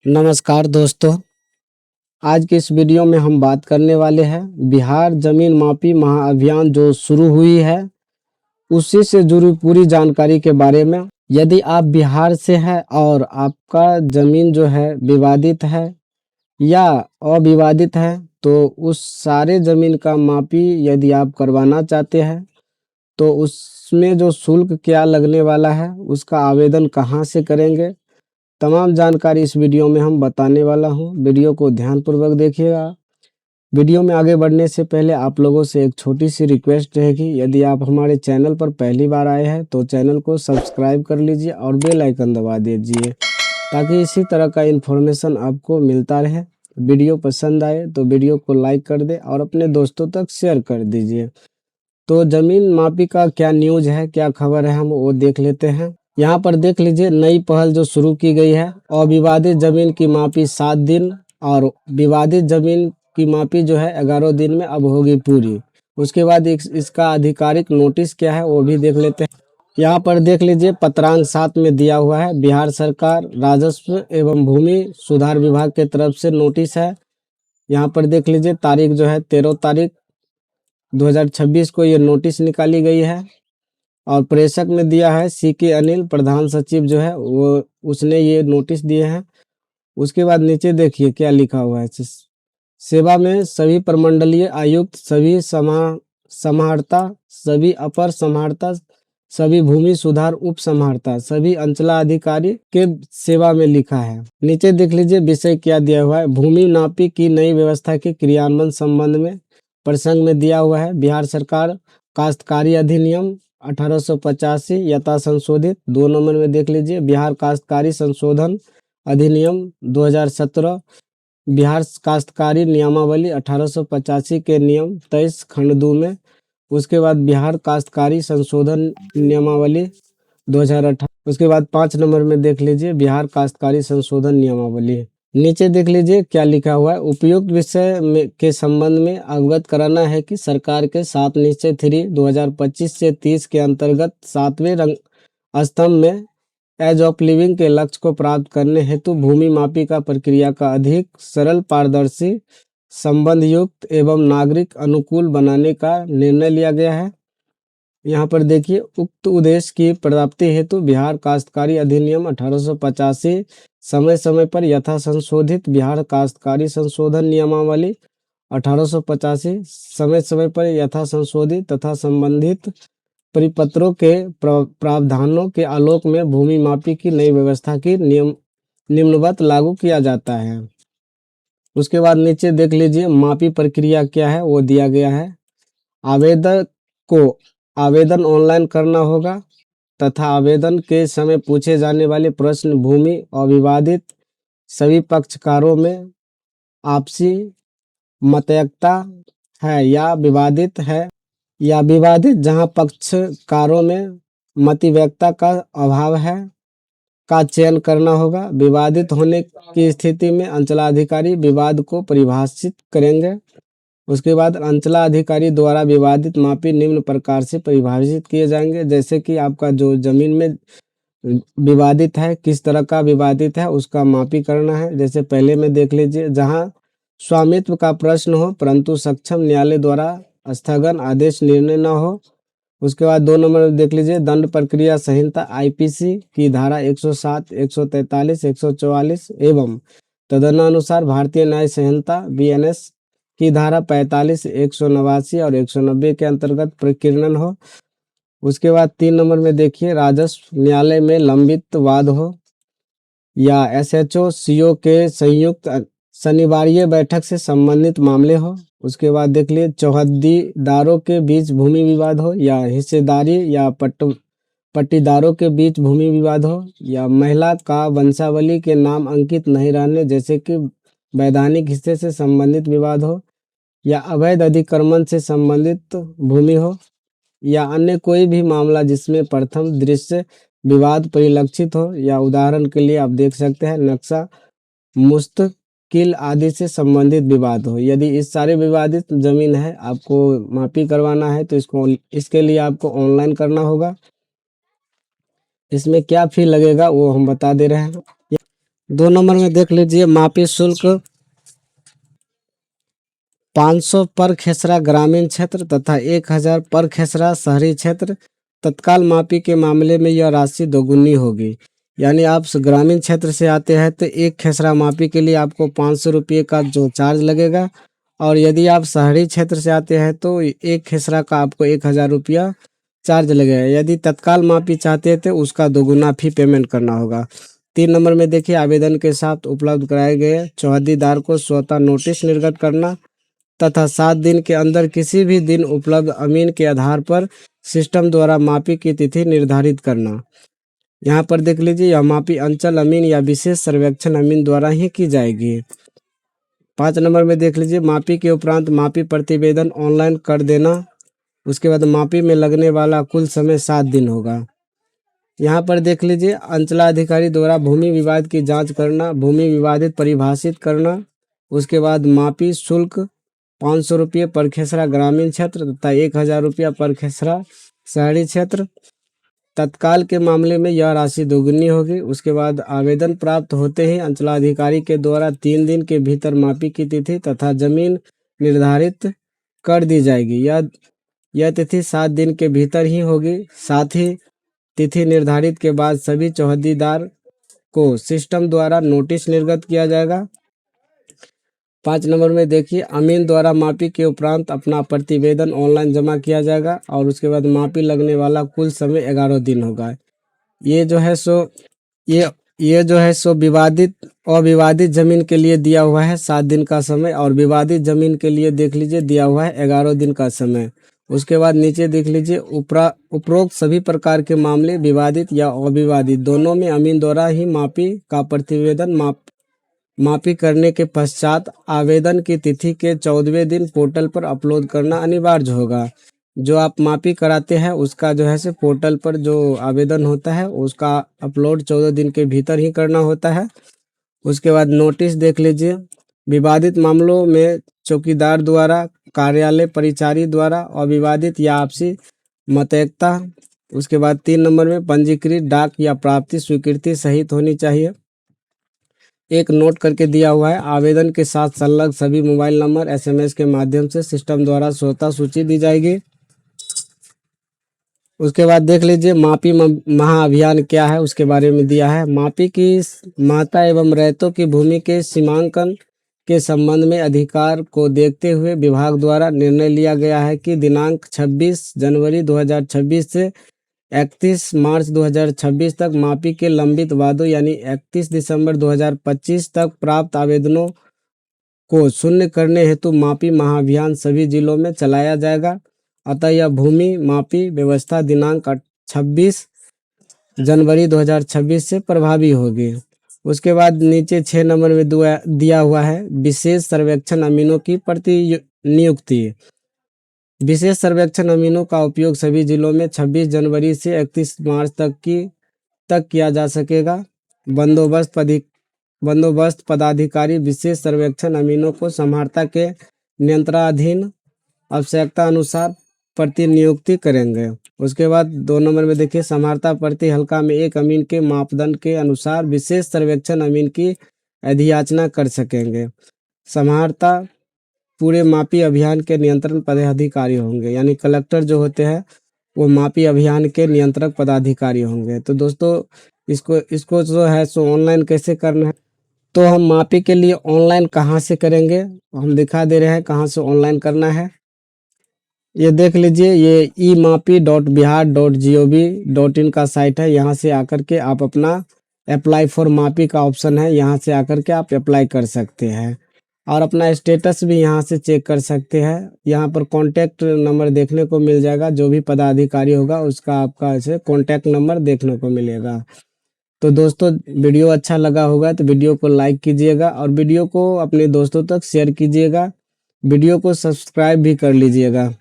नमस्कार दोस्तों, आज के इस वीडियो में हम बात करने वाले हैं बिहार जमीन मापी महाअभियान जो शुरू हुई है उसी से जुड़ी पूरी जानकारी के बारे में। यदि आप बिहार से हैं और आपका जमीन जो है विवादित है या अविवादित है तो उस सारे जमीन का मापी यदि आप करवाना चाहते हैं तो उसमें जो शुल्क क्या लगने वाला है, उसका आवेदन कहाँ से करेंगे, तमाम जानकारी इस वीडियो में हम बताने वाला हूं। वीडियो को ध्यानपूर्वक देखिएगा। वीडियो में आगे बढ़ने से पहले आप लोगों से एक छोटी सी रिक्वेस्ट रहेगी, यदि आप हमारे चैनल पर पहली बार आए हैं तो चैनल को सब्सक्राइब कर लीजिए और बेल आइकन दबा दीजिए ताकि इसी तरह का इन्फॉर्मेशन आपको मिलता रहे। वीडियो पसंद आए तो वीडियो को लाइक कर दे और अपने दोस्तों तक शेयर कर दीजिए। तो जमीन मापी का क्या न्यूज है, क्या खबर है, हम वो देख लेते हैं। यहाँ पर देख लीजिए नई पहल जो शुरू की गई है, अविवादित जमीन की मापी 7 दिन और विवादित जमीन की मापी जो है 11 दिन में अब होगी पूरी। उसके बाद इसका आधिकारिक नोटिस क्या है वो भी देख लेते हैं। यहाँ पर देख लीजिए पत्रांक 7 में दिया हुआ है, बिहार सरकार राजस्व एवं भूमि सुधार विभाग के तरफ से नोटिस है। यहाँ पर देख लीजिए तारीख जो है 13 तारीख 2026 को ये नोटिस निकाली गई है और प्रेषक में दिया है C.K. अनिल, प्रधान सचिव जो है वो उसने ये नोटिस दिए हैं। उसके बाद नीचे देखिए क्या लिखा हुआ है, सेवा में सभी प्रमंडलीय आयुक्त, सभी समाहर्ता, सभी अपर समाहर्ता, सभी भूमि सुधार उप समाहर्ता, सभी अंचलाधिकारी के सेवा में लिखा है। नीचे देख लीजिए विषय क्या दिया हुआ है, भूमि नापी की नई व्यवस्था के क्रियान्वयन संबंध में। प्रसंग में दिया हुआ है बिहार सरकार काश्तकारी अधिनियम 1885 यथा संशोधित। 2 नंबर में देख लीजिए बिहार काश्तकारी संशोधन अधिनियम 2017, बिहार काश्तकारी नियमावली 1885 के नियम 23 खंड 2 में। उसके बाद बिहार काश्तकारी संशोधन नियमावली 2018। उसके बाद 5 नंबर में देख लीजिए बिहार काश्तकारी संशोधन नियमावली। नीचे देख लीजिए क्या लिखा हुआ है, उपयुक्त विषय के संबंध में अवगत कराना है कि सरकार के 7 निश्चय 3 2025 से 30 के अंतर्गत 7वें स्तंभ में एज ऑफ लिविंग के लक्ष्य को प्राप्त करने हेतु भूमि मापी का प्रक्रिया का अधिक सरल, पारदर्शी, संबंध युक्त एवं नागरिक अनुकूल बनाने का निर्णय लिया गया है। यहाँ पर देखिए उक्त उद्देश्य की प्राप्ति हेतु बिहार काश्तकारी अधिनियम 1885 समय समय पर यथा संशोधित, बिहार काश्तकारी संशोधन नियमावली 1885 समय समय पर यथा संशोधित तथा संबंधित परिपत्रों के प्रावधानों के आलोक में भूमि मापी की नई व्यवस्था की निम्नवत लागू किया जाता है। उसके बाद नीचे देख लीजिए मापी प्रक्रिया क्या है वो दिया गया है। आवेदक को आवेदन ऑनलाइन करना होगा तथा आवेदन के समय पूछे जाने वाले प्रश्न भूमि अविवादित, सभी पक्षकारों में आपसी मतैक्यता है या विवादित है या विवादित, जहां पक्षकारों में मतिवैक्यता का अभाव है, का चयन करना होगा। विवादित होने की स्थिति में अंचलाधिकारी विवाद को परिभाषित करेंगे। उसके बाद अंचलाधिकारी द्वारा विवादित मापी निम्न प्रकार से परिभाषित किए जाएंगे, जैसे कि आपका जो जमीन में विवादित है, किस तरह का विवादित है उसका मापी करना है। जैसे पहले में देख लीजिए, जहां स्वामित्व का प्रश्न हो परंतु सक्षम न्यायालय द्वारा स्थगन आदेश निर्णय न हो। उसके बाद 2 नंबर में देख लीजिए दंड प्रक्रिया संहिता IPC की धारा 107, 143, 144 एवं तदनुसार भारतीय न्याय संहिता BNS की धारा 45, 189 और 190 के अंतर्गत प्रकीर्णन हो। उसके बाद 3 नंबर में देखिए राजस्व न्यायालय में लंबित वाद हो या SHO CO के संयुक्त शनिवारीय बैठक से संबंधित मामले हो। उसके बाद देख लिए चौहद्दीदारों के बीच भूमि विवाद हो या हिस्सेदारी या पट्टीदारों के बीच भूमि विवाद हो या महिला का वंशावली के नाम अंकित नहीं रहने जैसे कि वैधानिक हिस्से से संबंधित विवाद हो या अवैध अतिक्रमण से संबंधित भूमि हो या अन्य कोई भी मामला जिसमें प्रथम दृश्य विवाद परिलक्षित हो, या उदाहरण के लिए आप देख सकते हैं नक्शा मुस्तकिल आदि से संबंधित विवाद हो। यदि इस सारे विवादित जमीन है, आपको मापी करवाना है तो इसके लिए आपको ऑनलाइन करना होगा। इसमें क्या फी लगेगा वो हम बता दे रहे हैं। 2 नंबर में देख लीजिए मापी शुल्क 500 पर खेसरा ग्रामीण क्षेत्र तथा 1000 पर खेसरा शहरी क्षेत्र। तत्काल मापी के मामले में यह राशि दोगुनी होगी। यानी आप ग्रामीण क्षेत्र से आते हैं तो एक खेसरा मापी के लिए आपको 500 रुपये का जो चार्ज लगेगा, और यदि आप शहरी क्षेत्र से आते हैं तो एक खेसरा का आपको 1000 रुपया चार्ज लगेगा। यदि तत्काल मापी चाहते हैं तो उसका दोगुना फी पेमेंट करना होगा। 3 नंबर में देखिए आवेदन के साथ उपलब्ध कराए गए चौहद्दीदार को स्वतः नोटिस निर्गत करना तथा 7 दिन के अंदर किसी भी दिन उपलब्ध अमीन के आधार पर सिस्टम द्वारा मापी की तिथि निर्धारित करना। यहाँ पर देख लीजिए यह मापी अंचल अमीन या विशेष सर्वेक्षण अमीन द्वारा ही की जाएगी। 5 नंबर में देख लीजिए मापी के उपरांत मापी प्रतिवेदन ऑनलाइन कर देना। उसके बाद मापी में लगने वाला कुल समय 7 दिन होगा। यहाँ पर देख लीजिए अंचलाधिकारी द्वारा भूमि विवाद की जांच करना, भूमि विवादित परिभाषित करना। उसके बाद मापी शुल्क 500 रुपये पर खेसरा ग्रामीण क्षेत्र तथा 1000 रुपया पर खेसरा शहरी क्षेत्र। तत्काल के मामले में यह राशि दोगुनी होगी। उसके बाद आवेदन प्राप्त होते ही अंचलाधिकारी के द्वारा 3 दिन के भीतर मापी की तिथि तथा जमीन निर्धारित कर दी जाएगी। यह तिथि 7 दिन के भीतर ही होगी। साथ ही तिथि निर्धारित के बाद सभी चौहद्दीदार को सिस्टम द्वारा नोटिस निर्गत किया जाएगा। 5 नंबर में देखिए अमीन द्वारा मापी के उपरांत अपना प्रतिवेदन ऑनलाइन जमा किया जाएगा और उसके बाद मापी लगने वाला कुल समय 11 दिन होगा। ये जो है सो विवादित अविवादित जमीन के लिए दिया हुआ है 7 दिन का समय, और विवादित जमीन के लिए देख लीजिए दिया हुआ है 11 दिन का समय। उसके बाद नीचे देख लीजिए उपरोक्त सभी प्रकार के मामले विवादित या अविवादित दोनों में अमीन द्वारा ही मापी का प्रतिवेदन मापी करने के पश्चात आवेदन की तिथि के 14वें दिन पोर्टल पर अपलोड करना अनिवार्य होगा। जो आप मापी कराते हैं उसका जो है से पोर्टल पर जो आवेदन होता है उसका अपलोड 14 दिन के भीतर ही करना होता है। उसके बाद नोटिस देख लीजिए विवादित मामलों में चौकीदार द्वारा, कार्यालय परिचारी द्वारा अविवादित या आपसी मतैकता। उसके बाद 3 नंबर में पंजीकृत डाक या प्राप्ति स्वीकृति सहित होनी चाहिए। एक नोट करके दिया हुआ है आवेदन के साथ संलग्न सभी मोबाइल नंबर SMS के माध्यम से सिस्टम द्वारा स्वतः सूची दी जाएगी। उसके बाद देख लीजिए मापी महाअभियान क्या है उसके बारे में दिया है। मापी की महत्ता एवं रैयतों की भूमि के सीमांकन के संबंध में अधिकार को देखते हुए विभाग द्वारा निर्णय लिया गया है कि दिनांक 26 जनवरी 2026 से 31 मार्च 2026 तक मापी के लंबित वादों यानी 31 दिसंबर 2025 तक प्राप्त आवेदनों को शून्य करने हेतु मापी महाअभियान सभी जिलों में चलाया जाएगा। अतः यह भूमि मापी व्यवस्था दिनांक 26 जनवरी 2026 से प्रभावी होगी। उसके बाद नीचे 6 नंबर में दिया हुआ है विशेष सर्वेक्षण अमीनों की नियुक्ति। विशेष सर्वेक्षण अमीनों का उपयोग सभी जिलों में 26 जनवरी से 31 मार्च तक किया जा सकेगा। बंदोबस्त पदाधिकारी विशेष सर्वेक्षण अमीनों को समाहर्ता के नियंत्रणाधीन आवश्यकता अनुसार प्रतिनियुक्ति करेंगे। उसके बाद 2 नंबर में देखिए समाहर्ता प्रति हल्का में एक अमीन के मापदंड के अनुसार विशेष सर्वेक्षण अमीन की अधियाचना कर सकेंगे। समाहर्ता पूरे मापी अभियान के नियंत्रण पदाधिकारी होंगे, यानी कलेक्टर जो होते हैं वो मापी अभियान के नियंत्रक पदाधिकारी होंगे। तो दोस्तों इसको जो है सो ऑनलाइन कैसे करना है, तो हम मापी के लिए ऑनलाइन कहाँ से करेंगे हम दिखा दे रहे हैं कहाँ से ऑनलाइन करना है। ये देख लीजिए ये emapi.bihar.gov.in का साइट है। यहाँ से आकर के आप अपना अप्लाई फॉर मापी का ऑप्शन है, यहाँ से आकर के आप अप्लाई कर सकते हैं और अपना स्टेटस भी यहाँ से चेक कर सकते हैं। यहाँ पर कॉन्टैक्ट नंबर देखने को मिल जाएगा, जो भी पदाधिकारी होगा उसका आपका ऐसे कॉन्टैक्ट नंबर देखने को मिलेगा। तो दोस्तों वीडियो अच्छा लगा होगा तो वीडियो को लाइक कीजिएगा और वीडियो को अपने दोस्तों तक शेयर कीजिएगा। वीडियो को सब्सक्राइब भी कर लीजिएगा।